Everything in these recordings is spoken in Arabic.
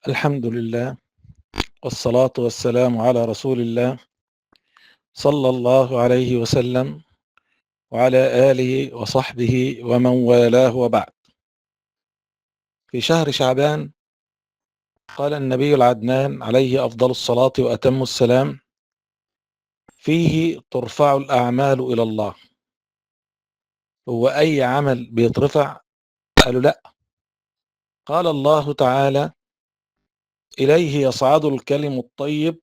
الحمد لله، والصلاة والسلام على رسول الله صلى الله عليه وسلم وعلى آله وصحبه ومن والاه، وبعد. في شهر شعبان قال النبي العدنان عليه أفضل الصلاة وأتم السلام: فيه ترفع الأعمال إلى الله. هو أي عمل بيترفع؟ قالوا لا. قال الله تعالى: إليه يصعد الكلم الطيب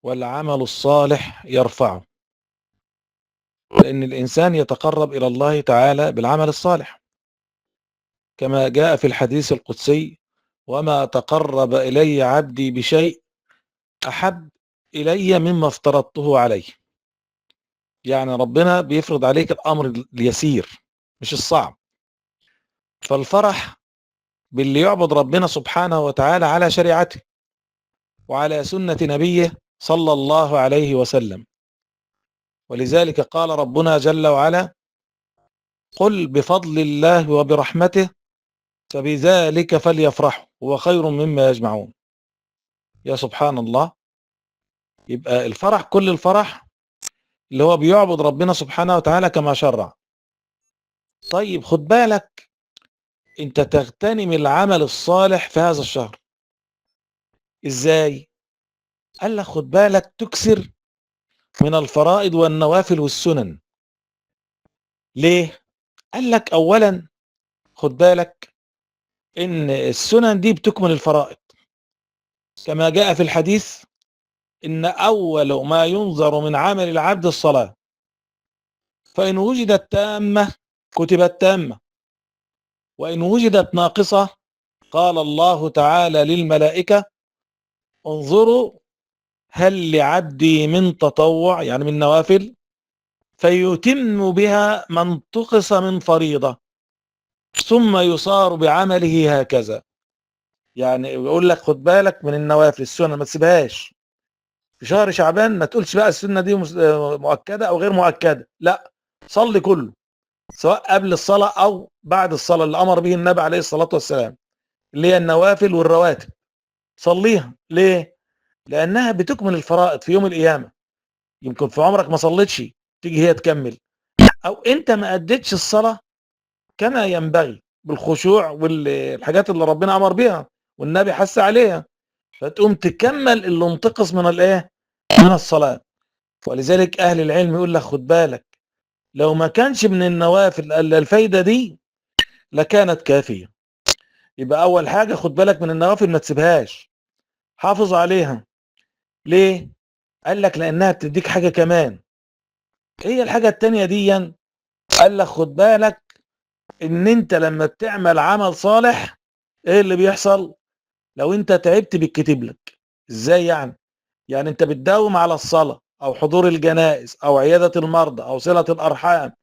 والعمل الصالح يرفعه. لأن الإنسان يتقرب إلى الله تعالى بالعمل الصالح، كما جاء في الحديث القدسي: وما تقرب إلي عبدي بشيء أحب إلي مما افترضته عليه. يعني ربنا بيفرض عليك الأمر اليسير مش الصعب. فالفرح باللي يعبد ربنا سبحانه وتعالى على شريعته وعلى سنة نبيه صلى الله عليه وسلم. ولذلك قال ربنا جل وعلا: قل بفضل الله وبرحمته فبذلك فليفرحوا هو خير مما يجمعون. يا سبحان الله. يبقى الفرح، كل الفرح اللي هو بيعبد ربنا سبحانه وتعالى كما شرع. طيب خد بالك، انت تغتنم العمل الصالح في هذا الشهر ازاي؟ قال لك خد بالك، تكثر من الفرائض والنوافل والسنن. ليه؟ قال لك اولا خد بالك ان السنن دي بتكمل الفرائض، كما جاء في الحديث: ان اول ما ينظر من عمل العبد الصلاة، فان وجدت تامة كتبت تامة، وان وجدت ناقصة قال الله تعالى للملائكة: انظروا هل لعبدي من تطوع، يعني من نوافل، فيتم بها ما انتقص من فريضة، ثم يصار بعمله هكذا. يعني يقول لك خد بالك من النوافل السنة ما تسيبهاش في شهر شعبان. ما تقولش بقى السنة دي مؤكدة او غير مؤكدة، لا، صلي كله، سواء قبل الصلاة او بعد الصلاة اللي امر به النبي عليه الصلاة والسلام، اللي هي النوافل والرواتب. صليها. ليه؟ لانها بتكمل الفرائض في يوم القيامة. يمكن في عمرك ما صليتش، تيجي هي تكمل، او انت ما اديتش الصلاة كما ينبغي بالخشوع والحاجات اللي ربنا امر بيها والنبي حث عليها، فتقوم تكمل اللي انتقص من الايه، من الصلاة. ولذلك اهل العلم يقول لك خد بالك، لو ما كانش من النوافل الا الفايدة دي لكانت كافية. يبقى اول حاجة خد بالك من النوافل، ما تسيبهاش، حافظ عليها. ليه؟ قال لك لانها بتديك حاجة كمان. هي الحاجة التانية دي، قال لك خد بالك ان انت لما بتعمل عمل صالح ايه اللي بيحصل؟ لو انت تعبت بيتكتب لك. ازاي يعني؟ يعني انت بتداوم على الصلاة او حضور الجنائز او عيادة المرضى او صلة الارحام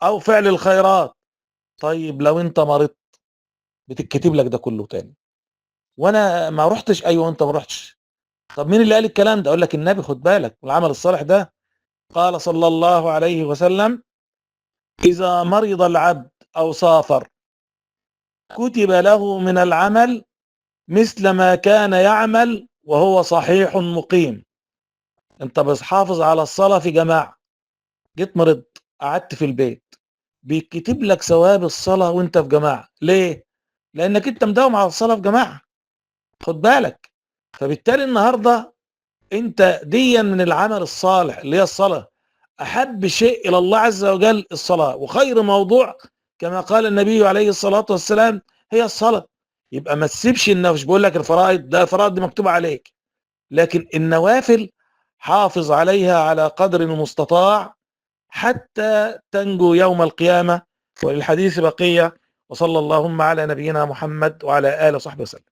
او فعل الخيرات. طيب لو انت مرضت بتتكتب لك ده كله تاني. وانا ما رحتش، ايوه انت ما رحتش. طب مين اللي قال الكلام ده؟ اقول لك النبي. خد بالك العمل الصالح ده قال صلى الله عليه وسلم: اذا مرض العبد او سافر كتب له من العمل مثل ما كان يعمل وهو صحيح مقيم. انت بتحافظ على الصلاة في جماعة، جيت مرض قعدت في البيت، بيكتب لك ثواب الصلاة وانت في جماعة. ليه؟ لانك انت مداوم على الصلاة في جماعة. خد بالك. فبالتالي النهاردة انت ديا من العمل الصالح اللي هي الصلاة. احب شيء الى الله عز وجل الصلاة، وخير موضوع كما قال النبي عليه الصلاة والسلام هي الصلاة. يبقى ما تسيبش النفس. بقول لك الفرائض، ده الفرائض دي مكتوبة عليك، لكن النوافل حافظ عليها على قدر المستطاع حتى تنجو يوم القيامة. وللحديث بقية. وصلى اللهم على نبينا محمد وعلى آله وصحبه وسلم.